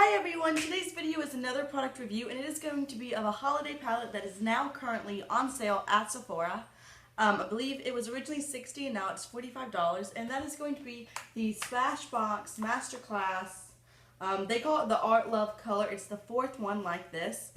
Hi everyone, today's video is another product review and it is going to be of a holiday palette that is now currently on sale at Sephora. I believe it was originally $60 and now it's $45, and that is going to be the Smashbox Masterclass. They call it the Art Love Color. It's the fourth one like this.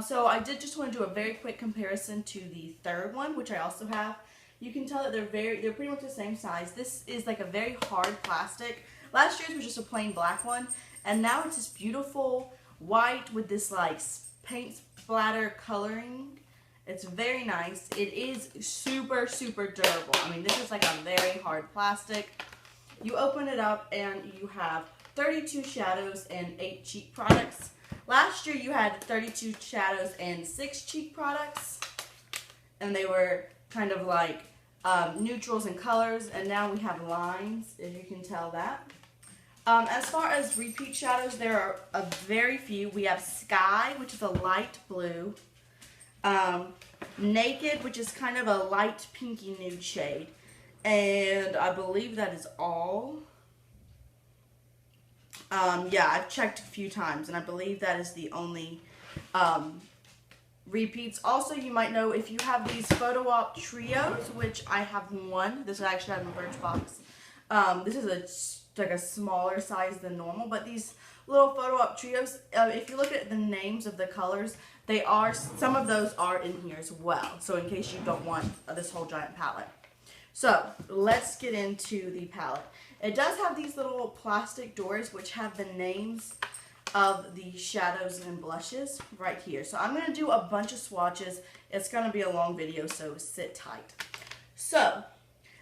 So I did just want to do a very quick comparison to the third one, which I also have. You can tell that they're pretty much the same size. This is like a very hard plastic. Last year's was just a plain black one. And now it's this beautiful white with this like paint splatter coloring. It's very nice. It is super, super durable. I mean, this is like a very hard plastic. You open it up and you have 32 shadows and 8 cheek products. Last year you had 32 shadows and 6 cheek products. And they were kind of like neutrals and colors. And now we have lines, if you can tell that. As far as repeat shadows, there are a very few. We have Sky, which is a light blue. Naked, which is kind of a light pinky nude shade. And I believe that is all. Yeah, I've checked a few times, and I believe that is the only repeats. Also, you might know if you have these Photo Op Trios, which I have one. This is actually out of a Birchbox. This is like a smaller size than normal, but these little Photo Op Trios, if you look at the names of the colors, some of those are in here as well, so in case you don't want this whole giant palette. So let's get into the palette. It does have these little plastic doors which have the names of the shadows and blushes right here. So I'm going to do a bunch of swatches. It's going to be a long video, so sit tight. So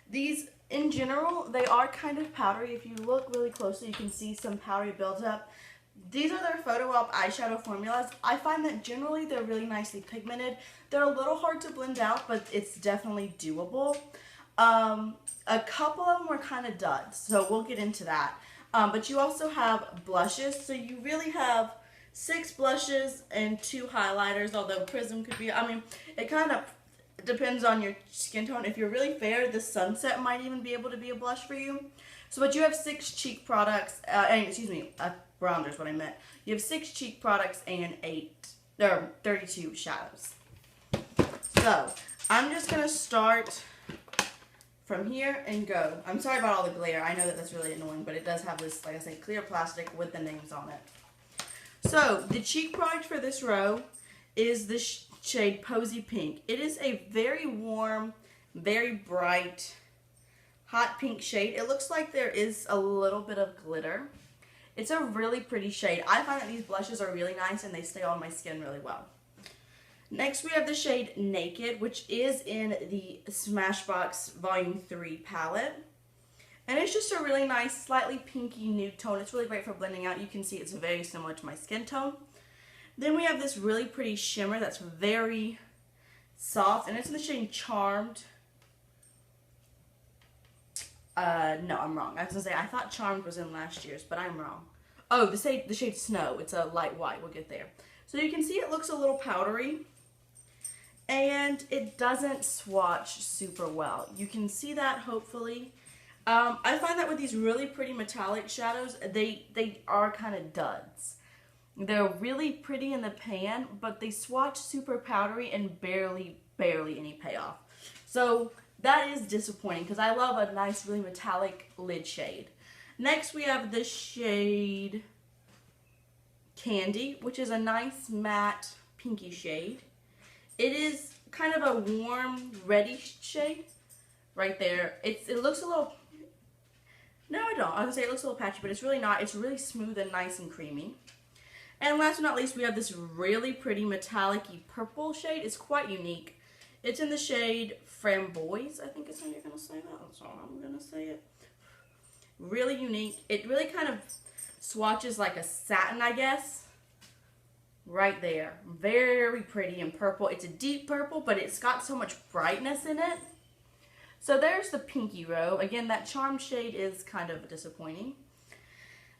these, in general, they are kind of powdery. If you look really closely, you can see some powdery buildup. These are their Photo Op eyeshadow formulas. I find that generally they're really nicely pigmented. They're a little hard to blend out, but it's definitely doable. A couple of them were kind of duds, so we'll get into that. But you also have blushes, so you really have 6 blushes and 2 highlighters, although Prism could be, I mean, it kind of depends on your skin tone. If you're really fair, the Sunset might even be able to be a blush for you. So, but you have 6 cheek products, bronzer is what I meant. You have 6 cheek products and 32 shadows. So, I'm just going to start from here and go. I'm sorry about all the glare. I know that that's really annoying, but it does have this, like I said, clear plastic with the names on it. So, the cheek product for this row is the shade Posy Pink. It is a very warm, very bright, hot pink shade. It looks like there is a little bit of glitter. It's a really pretty shade. I find that these blushes are really nice and they stay on my skin really well. Next we have the shade Naked, which is in the Smashbox Volume 3 palette. And it's just a really nice, slightly pinky nude tone. It's really great for blending out. You can see it's very similar to my skin tone. Then we have this really pretty shimmer that's very soft, and it's in the shade Charmed. No, I'm wrong. I was going to say, I thought Charmed was in last year's, but I'm wrong. Oh, the shade Snow. It's a light white. We'll get there. So you can see it looks a little powdery, and it doesn't swatch super well. You can see that, hopefully. I find that with these really pretty metallic shadows, they are kind of duds. They're really pretty in the pan, but they swatch super powdery and barely any payoff. So that is disappointing because I love a nice, really metallic lid shade. Next, we have the shade Candy, which is a nice matte pinky shade. It is kind of a warm, reddish shade right there. It looks a little, no I don't, I was going to say it looks a little patchy, but it's really not. It's really smooth and nice and creamy. And last but not least, we have this really pretty metallic-y purple shade. It's quite unique. It's in the shade Framboise, I think is how you're going to say that. That's how I'm going to say it. Really unique. It really kind of swatches like a satin, I guess. Right there. Very pretty and purple. It's a deep purple, but it's got so much brightness in it. So there's the pinky row. Again, that Charmed shade is kind of disappointing.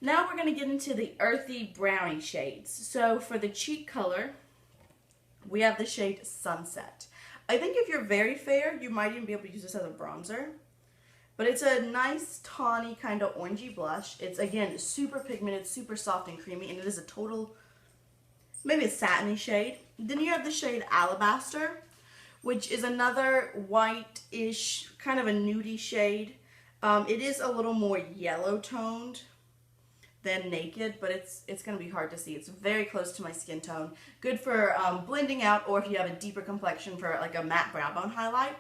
Now we're going to get into the earthy brownie shades. So for the cheek color, we have the shade Sunset. I think if you're very fair, you might even be able to use this as a bronzer. But it's a nice, tawny, kind of orangey blush. It's, again, super pigmented, super soft and creamy, and it is a total, maybe a satiny shade. Then you have the shade Alabaster, which is another white-ish, kind of a nudie shade. It is a little more yellow toned than Naked, but it's going to be hard to see. It's very close to my skin tone. Good for blending out, or if you have a deeper complexion for like a matte brow bone highlight.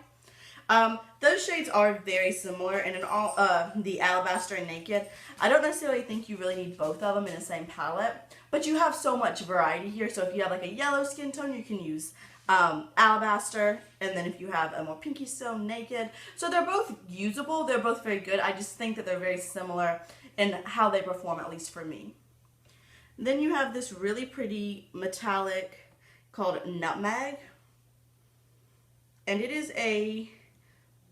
Those shades are very similar, and in all the Alabaster and Naked, I don't necessarily think you really need both of them in the same palette, but you have so much variety here. So if you have like a yellow skin tone, you can use Alabaster, and then if you have a more pinky stone, Naked. So they're both usable, they're both very good. I just think that they're very similar in how they perform, at least for me. Then you have this really pretty metallic called Nutmeg, and it is a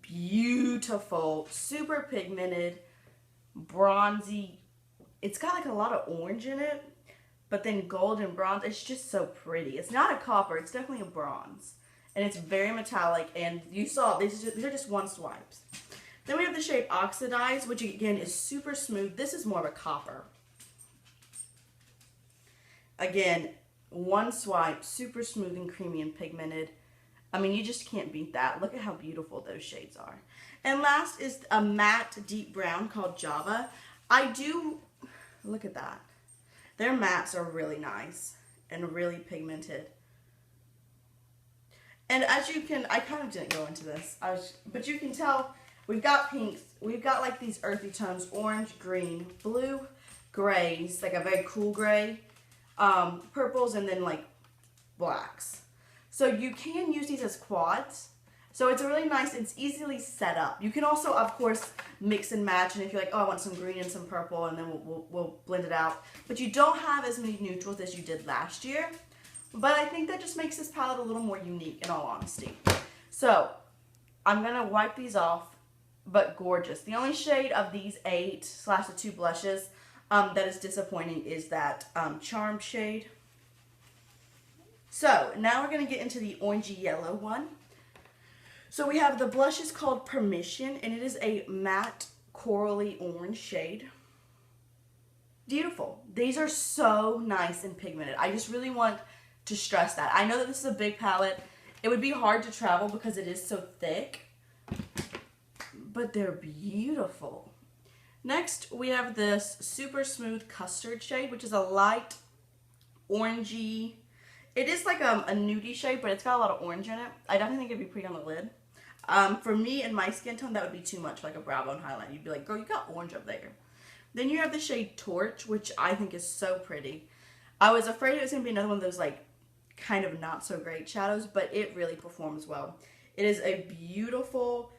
beautiful, super pigmented, bronzy, it's got like a lot of orange in it, but then gold and bronze. It's just so pretty. It's not a copper, it's definitely a bronze. And it's very metallic, and you saw, these are just one swipes. Then we have the shade Oxidize, which again is super smooth. This is more of a copper. Again, one swipe, super smooth and creamy and pigmented. I mean, you just can't beat that. Look at how beautiful those shades are. And last is a matte deep brown called Java. Look at that. Their mattes are really nice and really pigmented. And as you can, I kind of didn't go into this, but you can tell we've got pinks, we've got like these earthy tones, orange, green, blue, grays, like a very cool gray, purples, and then like blacks. So you can use these as quads. So it's a really nice, it's easily set up. You can also, of course, mix and match, and if you're like, oh, I want some green and some purple, and then we'll blend it out. But you don't have as many neutrals as you did last year. But I think that just makes this palette a little more unique, in all honesty. So I'm going to wipe these off, but gorgeous. The only shade of these 8/2 blushes that is disappointing is that Charm shade. So now we're going to get into the orangey yellow one. So we have the blush is called Permission, and it is a matte corally orange shade. Beautiful. These are so nice and pigmented. I just really want to stress that. I know that this is a big palette. It would be hard to travel because it is so thick, but they're beautiful. Next, we have this super smooth custard shade, which is a light orangey. It is like a nudie shade, but it's got a lot of orange in it. I definitely think it'd be pretty on the lid. For me and my skin tone, that would be too much, like a brow bone highlight. You'd be like, girl, you got orange up there. Then you have the shade Torch, which I think is so pretty. I was afraid it was going to be another one of those like kind of not so great shadows, but it really performs well. It is a beautiful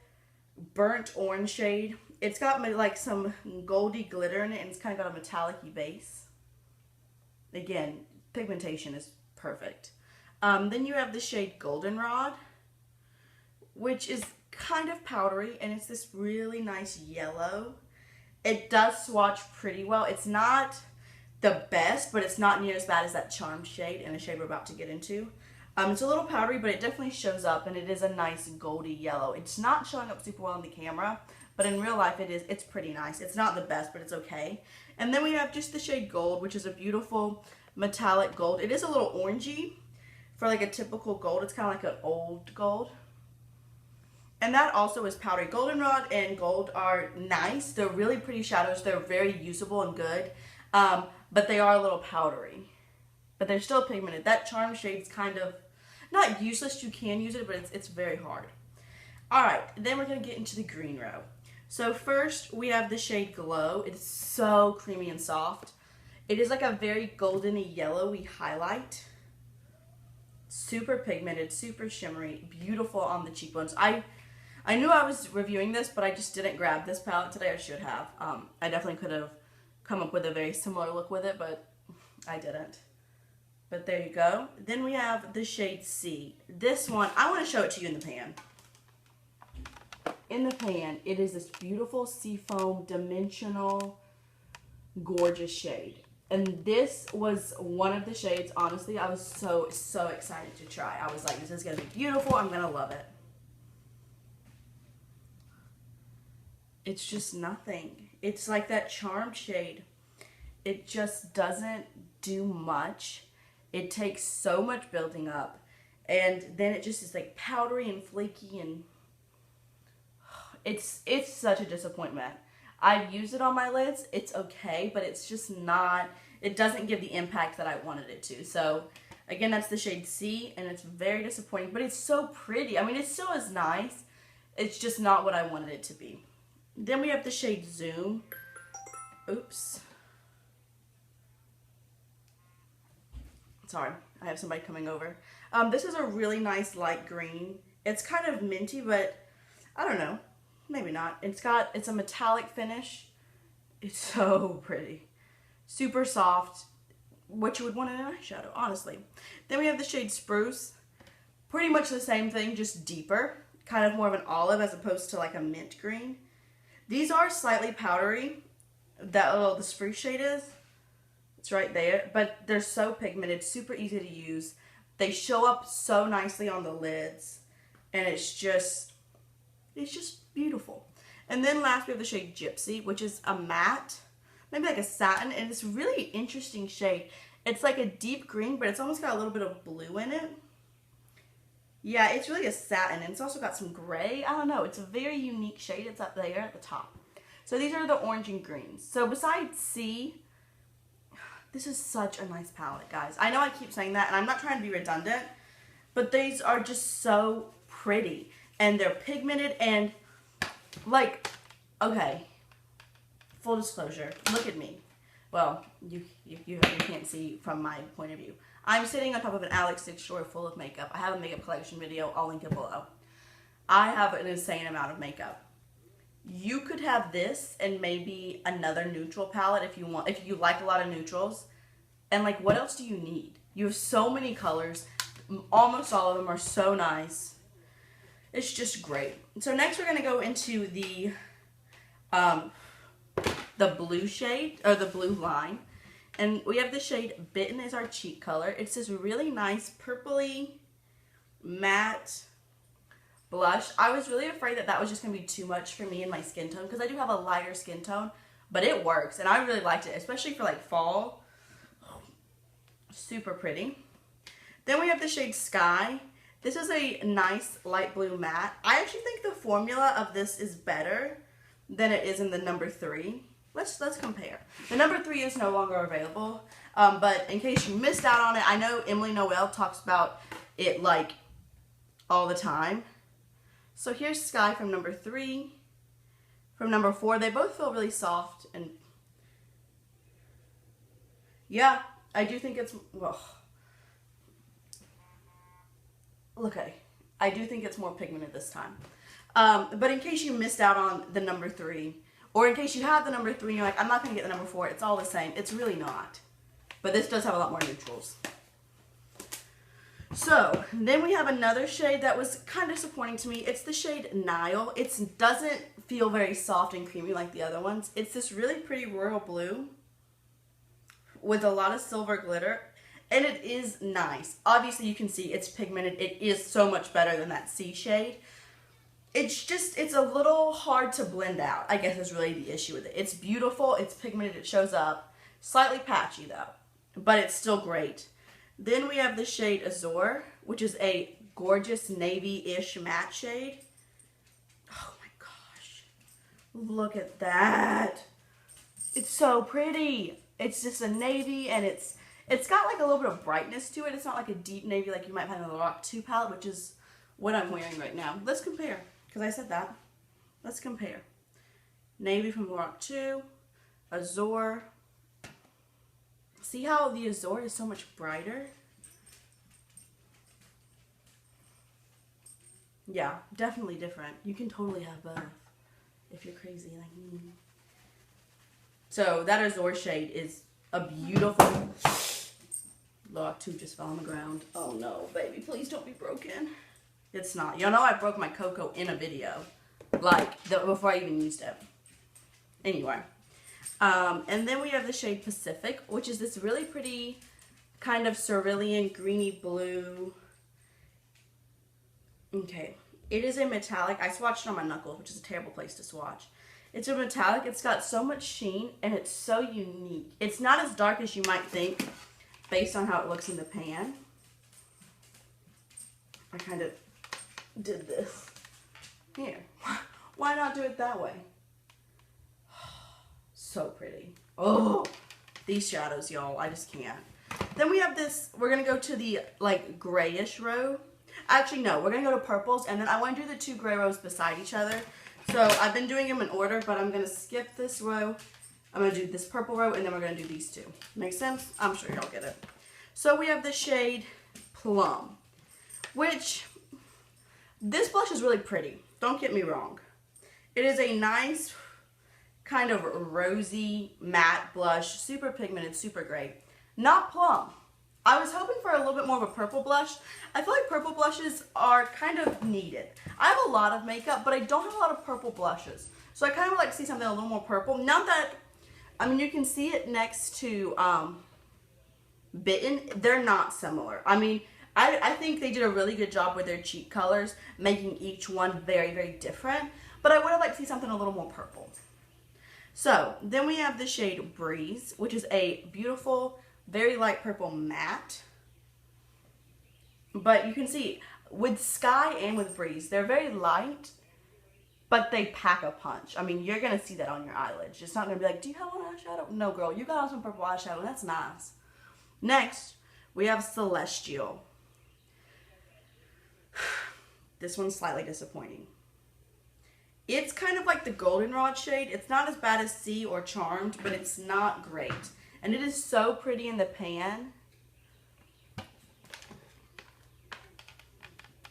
burnt orange shade. It's got like some goldy glitter in it, and it's kind of got a metallic-y base. Again, pigmentation is perfect. Then you have the shade Goldenrod, which is kind of powdery, and it's this really nice yellow. It does swatch pretty well. It's not the best, but it's not near as bad as that Charm shade and a shade we're about to get into. It's a little powdery, but it definitely shows up, and it is a nice goldy yellow. It's not showing up super well on the camera, but in real life it's pretty nice. It's not the best, but it's okay. And then we have just the shade Gold, which is a beautiful metallic gold. It is a little orangey for like a typical gold. It's kind of like an old gold. And that also is powdery. Goldenrod and Gold are nice. They're really pretty shadows. They're very usable and good. But they are a little powdery. But they're still pigmented. That Charm shade's kind of not useless. You can use it, but it's very hard. Alright, then we're going to get into the green row. So first, we have the shade Glow. It's so creamy and soft. It is like a very golden-y yellowy highlight. Super pigmented, super shimmery, beautiful on the cheekbones. I knew I was reviewing this, but I just didn't grab this palette today. I should have. I definitely could have come up with a very similar look with it, but I didn't. But there you go. Then we have the shade C. This one, I want to show it to you in the pan. In the pan, it is this beautiful seafoam, dimensional, gorgeous shade. And this was one of the shades, honestly, I was so excited to try. I was like, this is going to be beautiful. I'm going to love it. it's just nothing. It's like that Charmed shade. It just doesn't do much. It takes so much building up. And then it just is like powdery and flaky, and it's such a disappointment. I've used it on my lids. It's okay, but it's just not, it doesn't give the impact that I wanted it to. So again, that's the shade C, and it's very disappointing, but it's so pretty. I mean, it still is nice. It's just not what I wanted it to be. Then we have the shade Zoom. Oops. Sorry, I have somebody coming over. This is a really nice light green. It's kind of minty, but I don't know. Maybe not. It's a metallic finish. It's so pretty. Super soft. What you would want in an eyeshadow, honestly. Then we have the shade Spruce. Pretty much the same thing, just deeper. Kind of more of an olive as opposed to like a mint green. These are slightly powdery. The Spruce shade is. It's right there. But they're so pigmented, super easy to use. They show up so nicely on the lids. And it's just beautiful. And then last we have the shade Gypsy, which is a matte. Maybe like a satin, and it's a really interesting shade. It's like a deep green, but it's almost got a little bit of blue in it. Yeah, it's really a satin, and it's also got some gray. I don't know, it's a very unique shade. It's up there at the top. So these are the orange and greens. So besides C, this is such a nice palette, guys. I know I keep saying that, and I'm not trying to be redundant, but these are just so pretty, and they're pigmented, and like, okay. Full disclosure, look at me. Well, you can't see from my point of view. I'm sitting on top of an Alex 6 drawer full of makeup. I have a makeup collection video. I'll link it below. I have an insane amount of makeup. You could have this and maybe another neutral palette if you want, if you like a lot of neutrals. And like, what else do you need? You have so many colors. Almost all of them are so nice. It's just great. So next we're going to go into the blue shade, or the blue line. And we have the shade Bitten is our cheek color. It's this really nice purpley matte blush. I was really afraid that that was just going to be too much for me and my skin tone, because I do have a lighter skin tone, but it works, and I really liked it, especially for like fall. Super pretty. Then we have the shade Sky. This is a nice light blue matte. I actually think the formula of this is better than it is in the number 3. Let's compare. The number 3 is no longer available, but in case you missed out on it, I know Emily Noel talks about it like all the time. So here's Sky from number 3. From number 4, they both feel really soft, and yeah, I do think it's, well, okay, I do think it's more pigmented this time. But in case you missed out on the number 3, or in case you have the number 3 and you're like, I'm not going to get the number 4, it's all the same. It's really not. But this does have a lot more neutrals. So, then we have another shade that was kind of disappointing to me. It's the shade Nile. It doesn't feel very soft and creamy like the other ones. It's this really pretty royal blue with a lot of silver glitter. And it is nice. Obviously, you can see it's pigmented. It is so much better than that C shade. It's a little hard to blend out, I guess is really the issue with it. It's beautiful, it's pigmented, it shows up. Slightly patchy though, but it's still great. Then we have the shade Azure, which is a gorgeous navy-ish matte shade. Oh my gosh, look at that. It's so pretty. It's just a navy, and it's got like a little bit of brightness to it. It's not like a deep navy like you might find in the Lorac 2 palette, which is what I'm wearing right now. Let's compare. Because I said that. Let's compare. Navy from Lorac 2, Azure. See how the Azure is so much brighter? Yeah, definitely different. You can totally have both if you're crazy like me. So that Azure shade is a beautiful... Lorac 2 just fell on the ground. Oh no, baby, please don't be broken. It's not. Y'all know I broke my cocoa in a video. Like, before I even used it. Anyway. And then we have the shade Pacific, which is this really pretty kind of cerulean greeny blue. Okay. It is a metallic. I swatched it on my knuckles, which is a terrible place to swatch. It's a metallic. It's got so much sheen, and it's so unique. It's not as dark as you might think based on how it looks in the pan. I kind of did this. Here. Why not do it that way? So pretty. Oh, these shadows, y'all. I just can't. Then we have this. We're going to go to the, like, grayish row. Actually, no. We're going to go to purples, and then I want to do the two gray rows beside each other. So I've been doing them in order, but I'm going to skip this row. I'm going to do this purple row, and then we're going to do these two. Make sense? I'm sure y'all get it. So we have the shade Plum, which this blush is really pretty. Don't get me wrong. It is a nice kind of rosy matte blush, super pigmented, super great. Not plum. I was hoping for a little bit more of a purple blush. I feel like purple blushes are kind of needed. I have a lot of makeup, but I don't have a lot of purple blushes. So I kind of would like to see something a little more purple. Not that, I mean, you can see it next to Bitten. They're not similar. I mean, I think they did a really good job with their cheek colors, making each one very, very different. But I would have liked to see something a little more purple. So then we have the shade Breeze, which is a beautiful, very light purple matte. But you can see with Sky and with Breeze, they're very light, but they pack a punch. I mean, you're going to see that on your eyelids. It's not going to be like, do you have on eyeshadow? No, girl, you got on some purple eyeshadow. That's nice. Next, we have Celestial. This one's slightly disappointing. It's kind of like the goldenrod shade. It's not as bad as Sea or Charmed, but it's not great. And it is so pretty in the pan.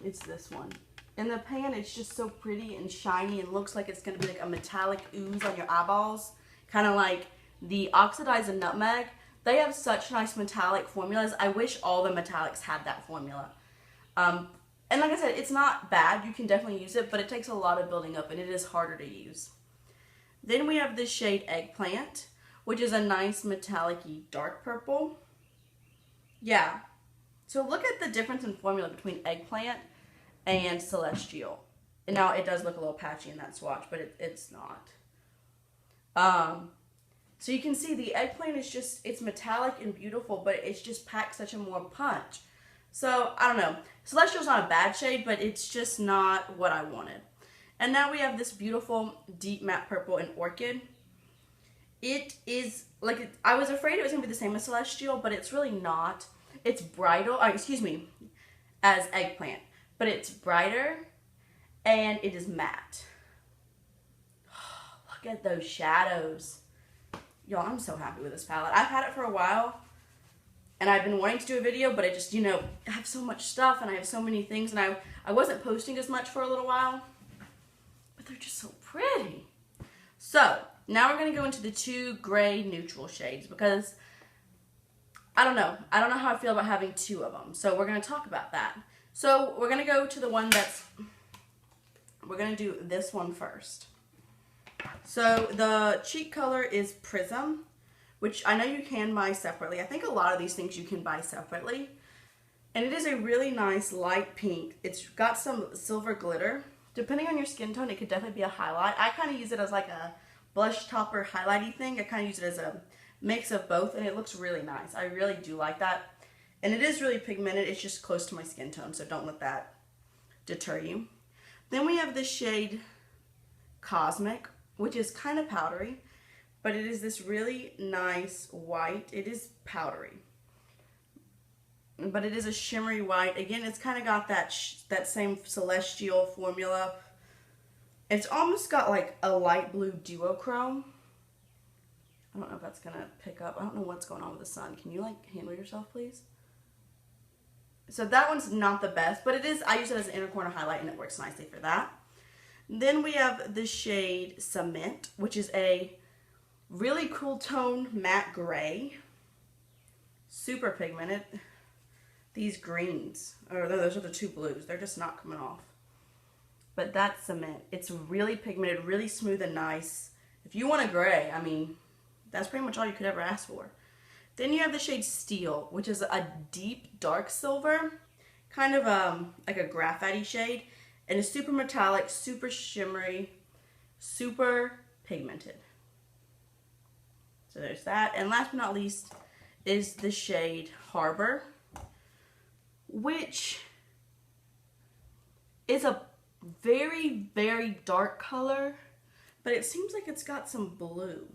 It's this one. In the pan, it's just so pretty and shiny and looks like it's going to be like a metallic ooze on your eyeballs. Kind of like the Oxidize and Nutmeg. They have such nice metallic formulas. I wish all the metallics had that formula. And like I said, it's not bad. You can definitely use it, but it takes a lot of building up, and it is harder to use. Then we have this shade Eggplant, which is a nice metallic-y dark purple. Yeah. So look at the difference in formula between Eggplant and Celestial. And now it does look a little patchy in that swatch, but it's not. So you can see the Eggplant is just, it's metallic and beautiful, but it's just packed such a more punch. So, I don't know. Celestial's not a bad shade, but it's just not what I wanted. And now we have this beautiful deep matte purple in Orchid. It is, like, I was afraid it was going to be the same as Celestial, but it's really not. It's brighter, as Eggplant. But it's brighter, and it is matte. Look at those shadows. Y'all, I'm so happy with this palette. I've had it for a while. And I've been wanting to do a video, but I just, you know, I have so much stuff and I have so many things. And I wasn't posting as much for a little while. But they're just so pretty. So, now we're going to go into the two gray neutral shades. Because, I don't know. I don't know how I feel about having two of them. So, we're going to talk about that. So, we're going to go to the one that's... We're going to do this one first. So, the cheek color is Prism, which I know you can buy separately. I think a lot of these things you can buy separately. And it is a really nice light pink. It's got some silver glitter. Depending on your skin tone, it could definitely be a highlight. I kind of use it as like a blush topper highlighty thing. I kind of use it as a mix of both, and it looks really nice. I really do like that. And it is really pigmented. It's just close to my skin tone, so don't let that deter you. Then we have the shade Cosmic, which is kind of powdery. But it is this really nice white. It is powdery. But it is a shimmery white. Again, it's kind of got that same Celestial formula. It's almost got like a light blue duochrome. I don't know if that's going to pick up. I don't know what's going on with the sun. Can you like handle yourself, please? So that one's not the best. But it is, I use it as an inner corner highlight and it works nicely for that. Then we have the shade Cement, which is a really cool tone matte gray. Super pigmented. These greens, or those are the two blues. They're just not coming off. But that's Cement. It's really pigmented, really smooth and nice. If you want a gray, I mean, that's pretty much all you could ever ask for. Then you have the shade Steel, which is a deep dark silver. Kind of like a graphite shade. And it's super metallic, super shimmery, super pigmented. So there's that. And last but not least is the shade Harbor, which is a very, very dark color, but it seems like it's got some blue.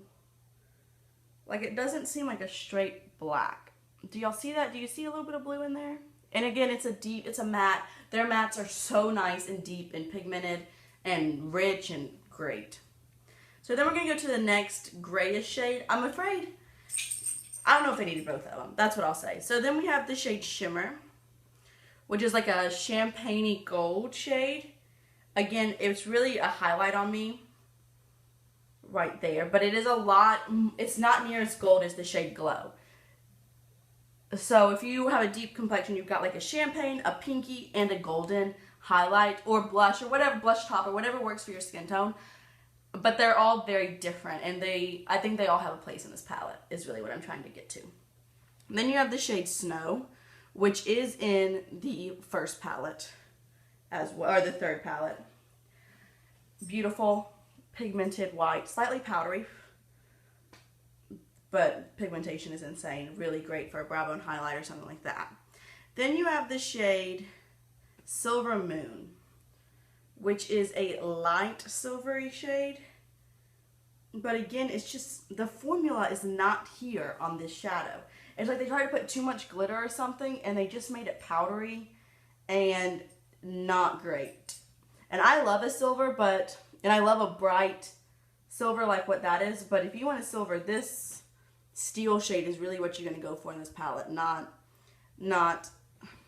Like, it doesn't seem like a straight black. Do y'all see that? Do you see a little bit of blue in there? And again, it's a matte. Their mattes are so nice and deep and pigmented and rich and great. So then we're going to go to the next grayish shade. I'm afraid, I don't know if they needed both of them. That's what I'll say. So then we have the shade Shimmer, which is like a champagne-y gold shade. Again, it's really a highlight on me right there, but it is a lot, it's not near as gold as the shade Glow. So if you have a deep complexion, you've got like a champagne, a pinky, and a golden highlight or blush or whatever, blush top or whatever works for your skin tone. But they're all very different, and I think they all have a place in this palette, is really what I'm trying to get to. And then you have the shade Snow, which is in the first palette as well, or the third palette. Beautiful, pigmented white, slightly powdery, but pigmentation is insane. Really great for a brow bone highlight or something like that. Then you have the shade Silver Moon, which is a light silvery shade. But again, it's just, the formula is not here on this shadow. It's like they tried to put too much glitter or something, and they just made it powdery and not great. And I love a silver, and I love a bright silver like what that is, but if you want a silver, this steel shade is really what you're going to go for in this palette, not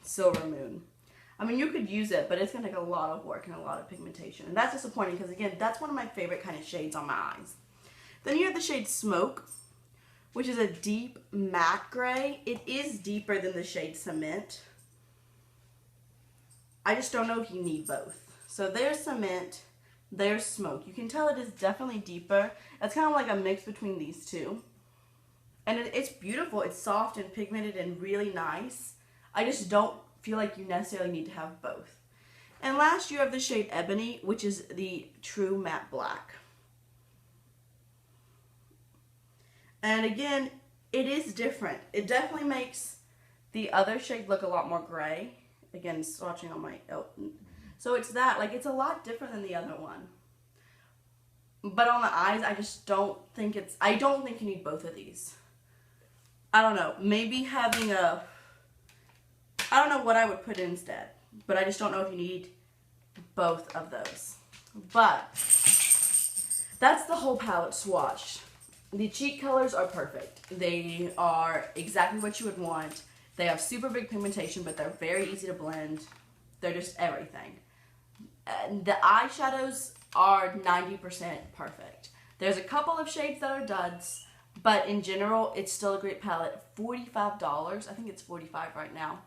Silver Moon. I mean, you could use it, but it's going to take a lot of work and a lot of pigmentation. And that's disappointing because, again, that's one of my favorite kind of shades on my eyes. Then you have the shade Smoke, which is a deep matte gray. It is deeper than the shade Cement. I just don't know if you need both. So there's Cement, there's Smoke. You can tell it is definitely deeper. It's kind of like a mix between these two. And it's beautiful. It's soft and pigmented and really nice. I just don't feel like you necessarily need to have both. And last you have the shade Ebony, which is the true matte black. And again, it is different. It definitely makes the other shade look a lot more gray. Again, swatching on my, so it's that, like, it's a lot different than the other one. But on the eyes, I just don't think I don't think you need both of these. I don't know, maybe having I don't know what I would put instead, but I just don't know if you need both of those. But that's the whole palette swatch. The cheek colors are perfect. They are exactly what you would want. They have super big pigmentation, but they're very easy to blend. They're just everything. And the eyeshadows are 90% perfect. There's a couple of shades that are duds, but in general, it's still a great palette. $45, I think it's $45 right now,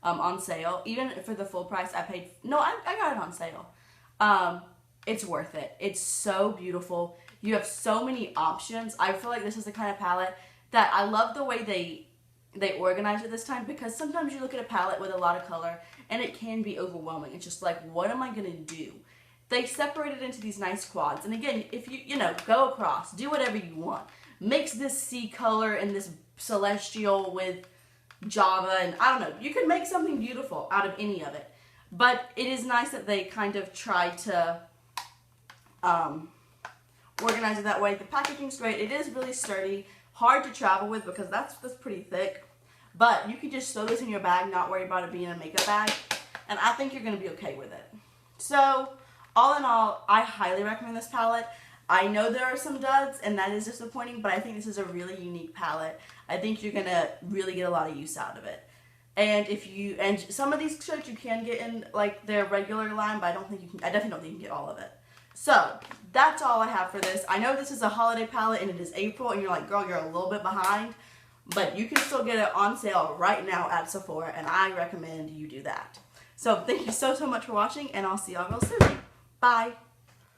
on sale. Even for the full price, I paid, no, I got it on sale. It's worth it. It's so beautiful. You have so many options. I feel like this is the kind of palette that I love the way they organize it this time, because sometimes you look at a palette with a lot of color and it can be overwhelming. It's just like, what am I going to do? They separate it into these nice quads. And again, if you know, go across, do whatever you want. Mix this sea color and this celestial with Java, and I don't know. You can make something beautiful out of any of it. But it is nice that they kind of try to organize it that way. The packaging's great. It is really sturdy, hard to travel with because that's pretty thick. But you can just throw this in your bag, not worry about it being a makeup bag, and I think you're going to be okay with it. So, all in all, I highly recommend this palette. I know there are some duds, and that is disappointing, but I think this is a really unique palette. I think you're going to really get a lot of use out of it. And some of these shades you can get in like their regular line, but I definitely don't think you can get all of it. So, that's all I have for this. I know this is a holiday palette and it is April and you're like, girl, you're a little bit behind, but you can still get it on sale right now at Sephora, and I recommend you do that. So, thank you so much for watching, and I'll see y'all real soon. Bye!